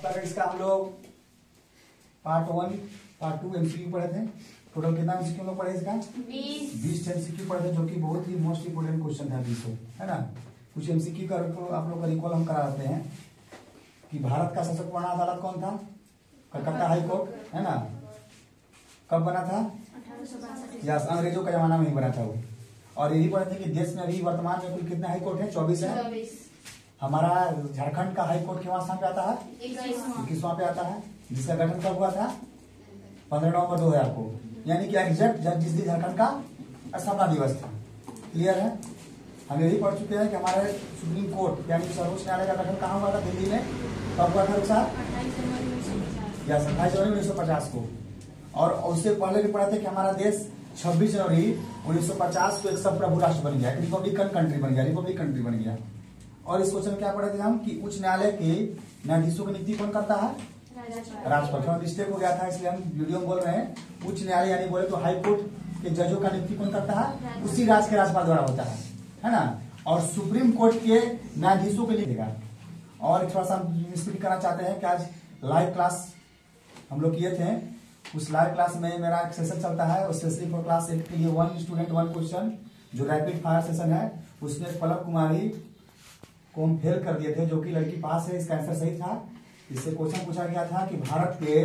तक इसका हम लोग पार्ट 1 पार्ट 2 एमसीक्यू पढ़े थे। टोटल कितना एमसीक्यू हम लोग पढ़े इसका 20 एमसीक्यू पढ़े थे, जो कि बहुत ही मोस्ट इंपोर्टेंट क्वेश्चन था 20 है ना। कुछ एमसीक्यू का आप लोग का रिकॉल हम करा देते हैं कि भारत का सबसे पुराना अदालत कौन था? कलकत्ता हाई कोर्ट है ना। कब बना था? 1862। यस, अंग्रेजों का जमाना में ही बना था वो। और यही पढ़े थे कि देश में अभी वर्तमान में कुल कितने हाई कोर्ट है? 24 है। हमारा झारखंड का हाई कोर्ट कितना स्थान पे आता है? 21वां पे आता है, जिसका गठन कब हुआ था? 15 नवंबर 2000 को, यानी कि एग्जैक्ट जिस दिन झारखंड का स्थापना दिवस था। क्लियर है? हम यही पढ़ चुके हैं कि हमारे सुप्रीम कोर्ट यानी कि सर्वोच्च न्यायालय का गठन कहाँ हुआ था? दिल्ली में। कब हुआ था रुखसार? 28 जनवरी 1950 को। और उससे पहले भी पढ़ा था कि हमारा देश 26 जनवरी 1950 को एक संप्रभु राष्ट्र बन गया, एक रिपब्लिकन कंट्री बन गया, रिपब्लिक कंट्री बन गया। और इस क्वेश्चन क्या पढ़े थे हम कि उच्च न्यायालय के न्यायाधीशों की नियुक्ति कौन करता है? राज्यपाल। थोड़ा मिस्टेक हो गया था इसलिए हम वीडियो में बोल रहे हैं उच्च न्यायालय, यानी बोले तो हाई कोर्ट के जजों का नियुक्ति कौन करता है? उसी राज्य के राज्यपाल द्वारा होता है ना। और सुप्रीम कोर्ट के न्यायाधीशों के लिए। और थोड़ा सा हम स्पीड करना चाहते हैं कि आज लाइव क्लास हम लोग किए थे, उस लाइव क्लास में मेरा एक सेशन चलता है, उस सेशन फॉर क्लास 8 के लिए 1 स्टूडेंट 1 क्वेश्चन जो रैपिड फायर सेशन है, उसमें पलक कुमारी को हम फेल कर दिए थे, जो कि लड़की पास है, इसका आंसर सही था। इससे क्वेश्चन पूछा गया था कि भारत के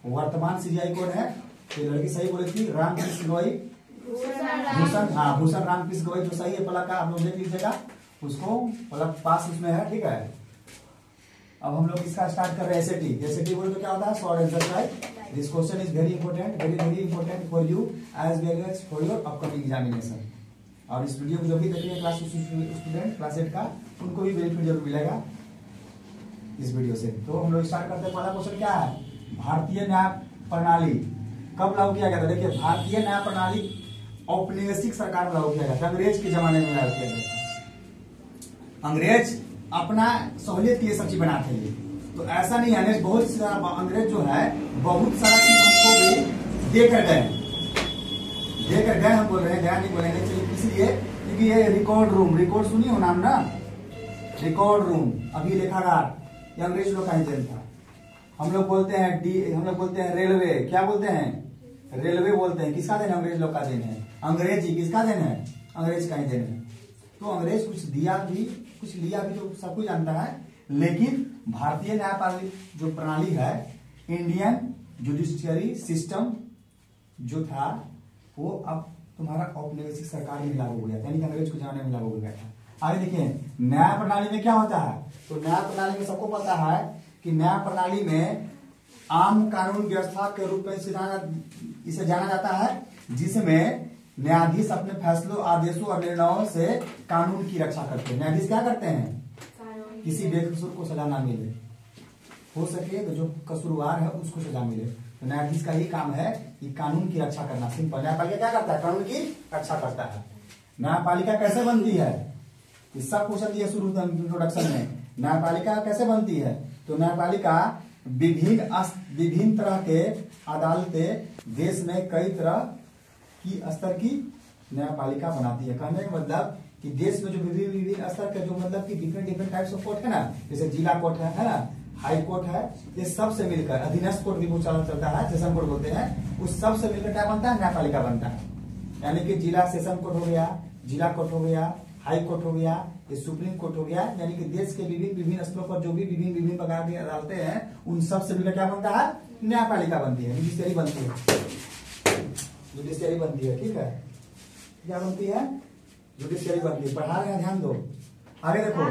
वर्तमान सीजीआई कौन है? तो लड़की सही बोली थी, रामकृष्ण गोई भूषण, हाँ भूषण रामकृष्ण गोई, जो सही है पलक का, आप लोग देख लीजिएगा, उसको पलक पास उसमें है। ठीक है, अब हम लोग इसका स्टार्ट कर रहे हैं एसएटी। एसएटी बोले तो क्या होता है? Short answer right. This question is very important, very very important for you as well as for your upcoming examination. और इस वीडियो को जो भी देखेंगे क्लास स्टूडेंट क्लास 8 का, उनको भी बेनिफिट जरूर मिलेगा इस वीडियो से। तो हम लोग स्टार्ट करते हैं। पहला क्वेश्चन क्या है? भारतीय न्याय प्रणाली कब लागू किया गया था? देखिए, भारतीय न्याय प्रणाली औपनिवेशिक सरकार में लागू किया गया था, अंग्रेज के जमाने में लागू किया गया था। अंग्रेज अपना सहूलियत के लिए सब चीज बनाते हैं, तो ऐसा नहीं है, बहुत सारा अंग्रेज जो है बहुत सारा चीज हमको भी देकर गए हम बोल रहे हैं, गया नहीं बोलेंगे, चलिए इसलिए क्योंकि ये रिकॉर्ड रूम, रिकॉर्ड सुनी हो नाम ना, रिकॉर्ड रूम, अभिलेखागार, ये अंग्रेज लोग का ही देन था। हम लोग बोलते हैं हम लोग बोलते हैं रेलवे, क्या बोलते हैं? रेलवे बोलते हैं, किसका देन है? अंग्रेज लोग का देन है। अंग्रेजी किसका देन है? अंग्रेज का ही देन है। तो अंग्रेज कुछ दिया भी कुछ लिया भी, तो सब कुछ जानता है, लेकिन भारतीय न्यायपालिक जो प्रणाली है, इंडियन जुडिशियरी सिस्टम जो था, वो अब तुम्हारा औपनिवेशिक सरकार में लागू हो गया था, यानी कि अंग्रेज को जमाने में लागू हो गया था। आगे देखिए, न्याय प्रणाली में क्या होता है? तो न्याय प्रणाली में सबको पता है कि न्याय प्रणाली में आम कानून व्यवस्था के रूप में इसे जाना जाता है, जिसमें न्यायाधीश अपने फैसलों, आदेशों और निर्णयों से कानून की रक्षा करते हैं। न्यायाधीश क्या करते हैं? किसी बेकसूर को सजा ना मिले, हो सके तो जो कसूरवार है उसको सजा मिले। तो न्यायाधीश का ही काम है कि कानून की रक्षा करना। सिंपल। न्यायपालिका क्या करता है? कानून की रक्षा करता है। न्यायपालिका कैसे बनती है? ये सब क्वेश्चन दिए शुरू इंट्रोडक्शन में। न्यायपालिका कैसे बनती है? तो न्यायपालिका विभिन्न तरह के अदालतें देश में कई तरह की स्तर की न्यायपालिका बनाती है। कहने का मतलब कि देश में जो विभिन्न स्तर के जो मतलब कि डिफरेंट टाइप्स ऑफ कोर्ट है ना, जैसे जिला कोर्ट है ना, हाई कोर्ट है, ये सब से मिलकर अधीनस्थ कोर्ट भी बहुत चलता है, सेशन कोर्ट बोलते हैं, उस सब से मिलकर क्या बनता है? न्यायपालिका बनता है। यानी कि जिला सेशन कोर्ट हो गया, जिला कोर्ट हो गया, हाई कोर्ट हो गया, ये सुप्रीम कोर्ट हो गया, यानी कि देश के विभिन्न स्तरों पर जो भी विभिन्न प्रकार की अदालतें हैं, उन सब से मिलकर क्या बनता है? न्यायपालिका बनती है, जुडिशियरी बनती है, जुडिशियरी बनती है। ठीक है, क्या बनती है? जुडिशियरी बनती है। पढ़ा रहे हैं, ध्यान दो। आगे देखो,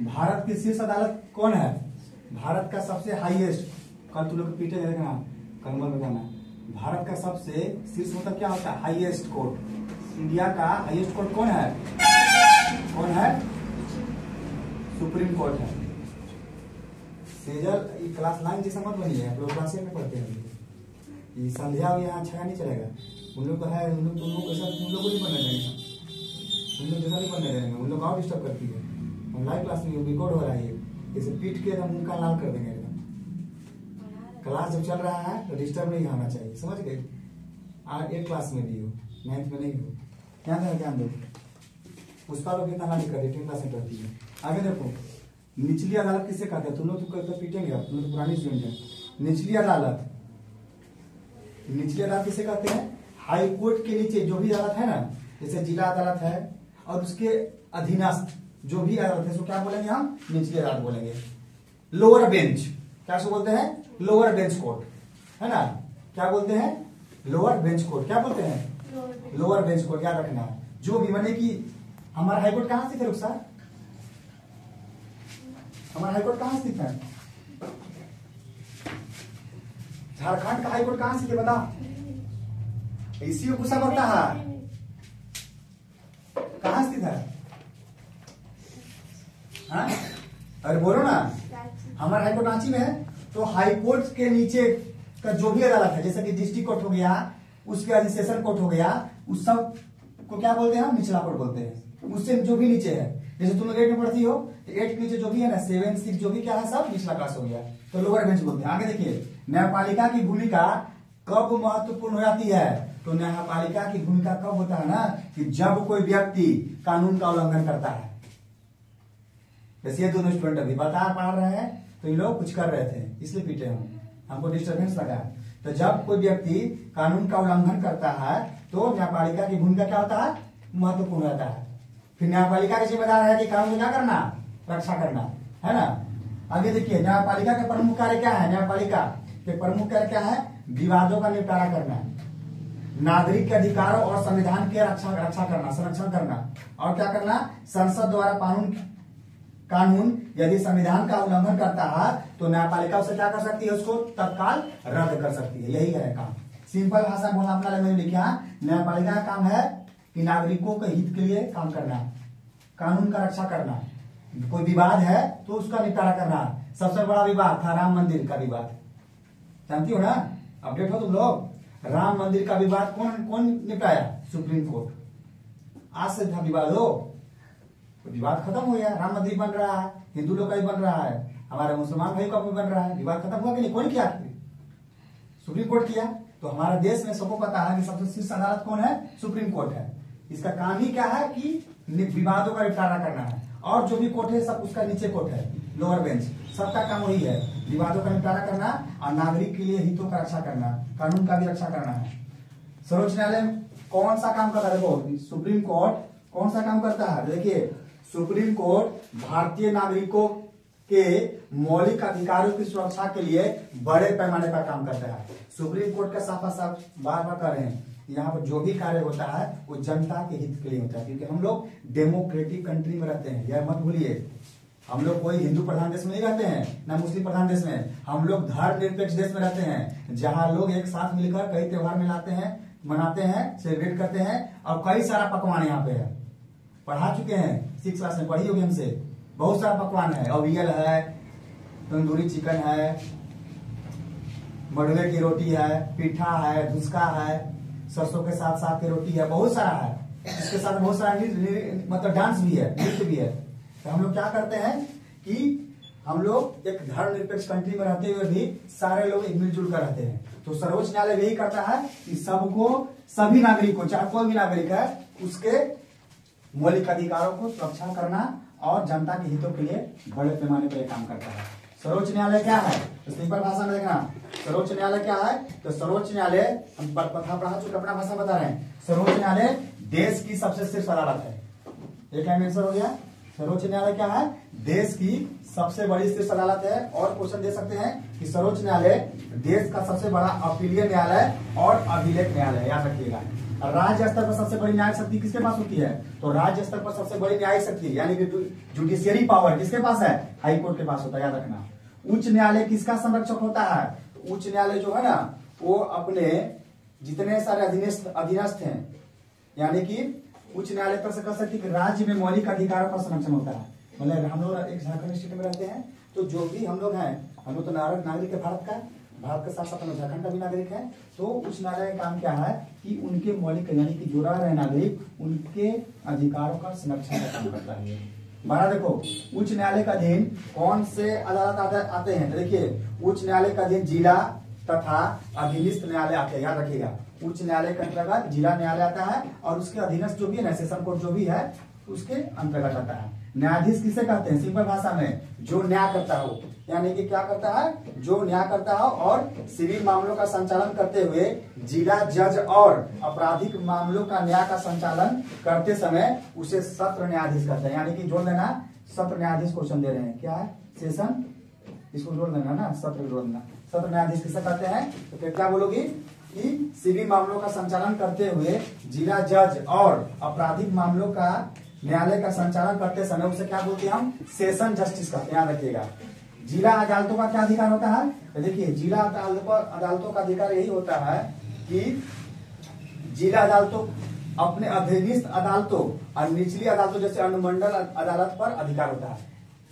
भारत की शीर्ष अदालत कौन है? भारत का सबसे हाईएस्ट, कल तुम लोग पीछे देखना, कलमा लगाना, भारत का सबसे शीर्ष मतलब क्या होता है? Highest court. इंडिया का हाईएस्ट कोर्ट कौन है? कौन है? सुप्रीम कोर्ट है। सेजल क्लास 9 जैसा मत बनिए, आप लोग क्लास 8 में पढ़ते हैं। ये संध्या यहाँ अच्छा नहीं चलेगा, उन लोग को है, उन लोग ऐसा उन लोग को नहीं बनने देंगे, उन लोग जैसा नहीं बनने देंगे, उन लोग और डिस्टर्ब करती है। हम लाइव क्लास में रिकॉर्ड हो रहा है, जैसे पीट के हम उनका लाल कर देंगे एकदम। क्लास जब चल रहा है तो डिस्टर्ब नहीं होना चाहिए, समझ गए? आज 8 क्लास में भी हो, 9th में नहीं हो, ध्यान दो। पुष्पा लोग इतना नहीं करती, 10 क्लास में करती है। आगे देखो, निचली अदालत किसे कहते हैं? तुम लोग तो पीटेंगे, अब तुम लोग तो पुरानी स्टूडेंट है। निचली अदालत, निचली अदालत किसे कहते हैं? हाई कोर्ट के नीचे जो भी अदालत है ना, जैसे जिला अदालत है और उसके अधीनस्थ जो भी अदालत है उसको क्या बोलेंगे हम? निचली अदालत बोलेंगे। लोअर बेंच क्या से बोलते हैं? लोअर बेंच कोर्ट है ना, क्या बोलते हैं? Lower bench court. क्या बोलते हैं? Lower bench court. याद रखना, जो भी बने की हमारा हाईकोर्ट कहां स्थित है रुखसार? हमारा हाईकोर्ट कहां स्थित है? झारखंड का हाईकोर्ट कहां स्थित है बता? इसी को गुस्सा करता है, कहां स्थित है? हाँ? अरे बोलो ना, हमारा हाईकोर्ट रांची में है। तो हाईकोर्ट के नीचे का जो भी अदालत है, जैसे कि डिस्ट्रिक्ट कोर्ट हो गया, उसके बाद सेशन कोर्ट हो गया, उस सब को क्या बोलते हैं हम? निचला कोर्ट बोलते हैं। उससे जो भी नीचे है, जैसे तुम लोग 8 में पढ़ती हो, 8 के नीचे जो भी है ना, 7, 6 जो भी क्या है सब निचला क्लास हो गया, तो लोअर बेंच बोलते हैं। आगे देखिए, न्यायपालिका की भूमिका कब महत्वपूर्ण हो जाती है? तो न्यायपालिका की भूमिका कब होता है ना, कि जब कोई व्यक्ति कानून का उल्लंघन करता है। जैसे ये दोनों स्टूडेंट अभी बता पढ़ रहे हैं, तो ये लोग कुछ कर रहे थे इसलिए पीटे हम, हमको डिस्टर्बेंस लगा। तो जब कोई व्यक्ति कानून का उल्लंघन करता है तो न्यायपालिका की भूमिका क्या होता है? महत्वपूर्ण रहता है। फिर न्यायपालिका की जिम्मेदारी है कि कानून को क्या करना? रक्षा करना, है ना। आगे देखिए, न्यायपालिका के प्रमुख कार्य क्या है? न्यायपालिका के प्रमुख कार्य क्या है? विवादों का निपटारा करना, नागरिक के अधिकारों और संविधान के रक्षा करना, संरक्षण करना, और क्या करना? संसद द्वारा कानून यदि संविधान का उल्लंघन करता है तो न्यायपालिका उसे क्या कर सकती है? उसको तत्काल रद्द कर सकती है। यही है काम। सिंपल भाषा में बोलना, अपना लैंग्वेज लिखा, न्यायपालिका का काम है कि नागरिकों के हित के लिए काम करना, कानून का रक्षा करना, कोई विवाद है तो उसका निपटारा करना। सबसे बड़ा विवाद था राम मंदिर का विवाद, जानती हो ना, अपडेट हो तुम लोग। राम मंदिर का विवाद कौन निपटाया? Supreme court. आज से था विवाद हो, विवाद खत्म हो गया। राम मंदिर बन रहा है, हिंदू लोग का भी बन रहा है, हमारे मुसलमान भाई का भी बन रहा है, विवाद खत्म हुआ कि नहीं? कौन किया? सुप्रीम कोर्ट किया। तो हमारे देश में सबको पता है कि सबसे शीर्ष अदालत कौन है? सुप्रीम कोर्ट है। इसका काम ही क्या है? कि विवादों का निपटारा करना है, और जो भी कोर्ट है सब उसका नीचे कोर्ट है, लोअर बेंच, सबका काम वही है, विवादों का निपटारा करना और नागरिक के लिए हितों का रक्षा करना, कानून का भी रक्षा करना है। सर्वोच्च न्यायालय कौन सा काम करता है? देखो, सुप्रीम कोर्ट कौन सा काम करता है? देखिए, सुप्रीम कोर्ट भारतीय नागरिकों के मौलिक अधिकारों की सुरक्षा के लिए बड़े पैमाने पर काम करता है। सुप्रीम कोर्ट का साफ साफ बार बार कर रहे हैं, यहाँ पर जो भी कार्य होता है वो जनता के हित के लिए होता है, क्योंकि हम लोग डेमोक्रेटिक कंट्री में रहते हैं, यह मत भूलिए। हम लोग कोई हिंदू प्रधान देश में नहीं रहते हैं, ना मुस्लिम प्रधान देश में, हम लोग धर्मनिरपेक्ष देश में रहते हैं, जहाँ लोग एक साथ मिलकर कई त्योहार मनाते हैं, सेलिब्रेट करते हैं, और कई सारा पकवान यहाँ पे है। पढ़ा चुके हैं, 6 क्लास में पढ़ी होगी हमसे, बहुत सारा पकवान है, अवियल है, तंदूरी चिकन है, मडवे की रोटी है, पीठा है, धुसका है, सरसों के साथ साग की रोटी है, बहुत सारा है। इसके साथ बहुत सारा मतलब डांस भी है, नृत्य भी है। तो हम लोग क्या करते हैं कि हम लोग एक धर्मनिरपेक्ष कंट्री में रहते हुए भी सारे लोग एक मिलजुल कर रहते हैं। तो सर्वोच्च न्यायालय यही करता है कि सभी नागरिकों, चाहे कोई भी नागरिक है, उसके मौलिक अधिकारों को सुरक्षा करना और जनता के हितों के लिए बड़े पैमाने पर काम करता है। सर्वोच्च न्यायालय क्या है? तो सिंपल भाषा में देखना, सर्वोच्च न्यायालय क्या है? तो सर्वोच्च न्यायालय, हम पढ़ा चुके, अपना भाषा बता रहे हैं। सर्वोच्च न्यायालय देश की सबसे शीर्ष अदालत है। एक लाइन आंसर हो गया। सर्वोच्च न्यायालय क्या है? देश की सबसे बड़ी शीर्ष अदालत है। और क्वेश्चन दे सकते हैं कि सर्वोच्च न्यायालय देश का सबसे बड़ा अपीलीय न्यायालय और अभिलेख न्यायालय, याद रखिएगा। राज्य स्तर पर सबसे बड़ी न्यायिक शक्ति किसके पास होती है? तो राज्य स्तर पर सबसे बड़ी न्यायिक शक्ति यानी कि जुडिशियरी पावर किसके पास है? हाई कोर्ट के पास होता है, याद रखना। उच्च न्यायालय किसका संरक्षक होता है? तो उच्च न्यायालय जो है ना, वो अपने जितने सारे अधीनस्थ हैं, यानी कि उच्च न्यायालय पर से कह सकते कि राज्य में मौलिक अधिकारों का संरक्षण होता है। मतलब हम लोग एक झारखंड स्टेट में रहते हैं, तो जो भी हम लोग हैं, हम लोग तो नागरिक है भारत के साथ साथ झारखंड का भी नागरिक है। तो उच्च न्यायालय का काम क्या है कि उनके मौलिक यानी कि जो रह रहे नागरिक, उनके अधिकारों का संरक्षण का काम करता है। 12 देखो, उच्च न्यायालय का अधीन कौन से अदालत आते हैं? तो देखिए, उच्च न्यायालय का अधीन जिला तथा अधीनस्थ न्यायालय आते हैं, याद रखिएगा। उच्च न्यायालय के अंतर्गत जिला न्यायालय आता है और उसके अधीनस्थ जो भी है ना, सेशन कोर्ट जो भी है, उसके अंतर्गत आता है। न्यायाधीश किसे कहते हैं सिंपल भाषा में? जो न्याय करता हो, यानी कि क्या करता है? जो न्याय करता हो। और सिविल मामलों का संचालन करते हुए जिला जज और आपराधिक मामलों का न्याय का संचालन करते समय उसे सत्र न्यायाधीश कहते हैं। यानी कि जोड़ देना, सत्र न्यायाधीश क्वेश्चन दे रहे हैं, क्या है? सेशन, इसको जोड़ देना ना, सत्र जोड़ देना। सत्र न्यायाधीश किसे कहते हैं? तो फिर क्या बोलोगी कि सिविल मामलों का संचालन करते हुए जिला जज और आपराधिक मामलों का न्यायालय का संचालन करते समय उसे क्या बोलते हैं हम? सेशन जस्टिस का। ध्यान रखिएगा। जिला अदालतों का क्या अधिकार होता है? तो देखिए, जिला अदालतों का अधिकार यही होता है कि जिला अदालतों अपने अधीनस्थ अदालतों और निचली अदालतों जैसे अनुमंडल अदालत पर अधिकार होता है।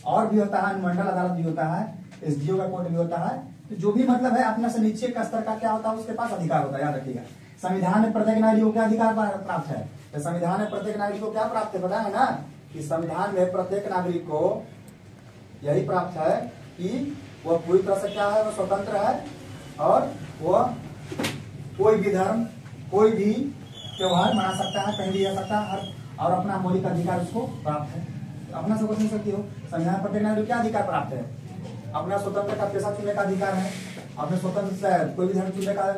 और भी होता है, अनुमंडल अदालत भी होता है, एसडीओ का कोर्ट भी होता है। तो जो भी मतलब है अपना से नीचे का स्तर का क्या होता है उसके पास अधिकार होता है। याद रखिएगा। संविधान में प्रत्येक नागरिक को क्या अधिकार प्राप्त है? तो संविधान में प्रत्येक नागरिक को क्या प्राप्त है? पता है ना कि संविधान में प्रत्येक नागरिक को यही प्राप्त है कि वह पूरी तरह से क्या है? वह स्वतंत्र है और वह कोई भी धर्म, कोई भी त्योहार मना सकता है, कहीं भी जा सकता है और अपना मौलिक अधिकार उसको प्राप्त है। अपना से पूछ सकती हो, संविधान प्रत्येक नागरिक क्या अधिकार प्राप्त है? अपना स्वतंत्र का पेशा चुनने का अधिकार है, अपने स्वतंत्र से कोई भी धर्म चुनने का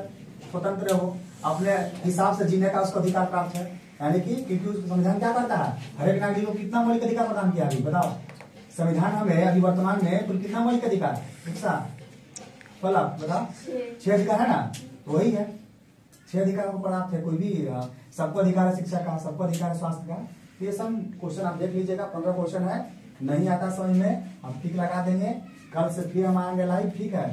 स्वतंत्र हो, अपने हिसाब से जीने का उसको अधिकार प्राप्त है। यानी कि क्योंकि संविधान क्या करता है? हर एक नागरिक को कितना मौलिक अधिकार प्रदान किया? अभी बताओ, संविधान हमें अभी वर्तमान में कुल कितना मौलिक अधिकार? बताओ, 6 अधिकार है ना? तो वही है, 6 अधिकार को प्राप्त है। कोई भी सबको अधिकार है शिक्षा का, सबको अधिकार है स्वास्थ्य का। ये सब क्वेश्चन आप देख लीजिएगा, 15 क्वेश्चन है। नहीं आता समझ में हम टिक लगा देंगे। कल से फिर हम आएंगे लाइव, ठीक है?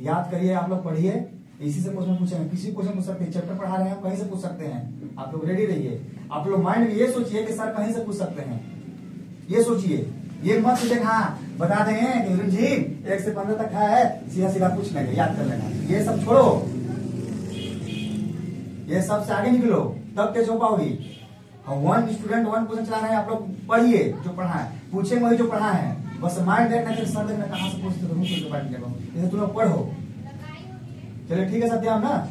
याद करिए, आप लोग पढ़िए, इसी से क्वेश्चन पूछेंगे, किसी क्वेश्चन पूछ सकते हैं, चैप्टर पढ़ा रहे हैं कहीं से पूछ सकते हैं। आप लोग रेडी रहिए। आप लोग माइंड में ये सोचिए कि सर कहीं से पूछ सकते हैं, ये सोचिए। ये मत सोचिए हाँ बता देंगे कि जी 1 से 15 तक है, सीधा सीधा पूछ लेंगे, याद कर लेना। ये सब छोड़ो, ये सब से आगे निकलो, तब कैसे हो पाओगी? 1 स्टूडेंट 1 क्वेश्चन चला रहे हैं, आप लोग पढ़िए जो पढ़ा है, पूछेंगे वही जो पढ़ा है। बस माइंड देखना कि सर देखना कहाँ से पूछते हो, जैसे तुम लोग पढ़ो। चलिए ठीक है सत्याम ना।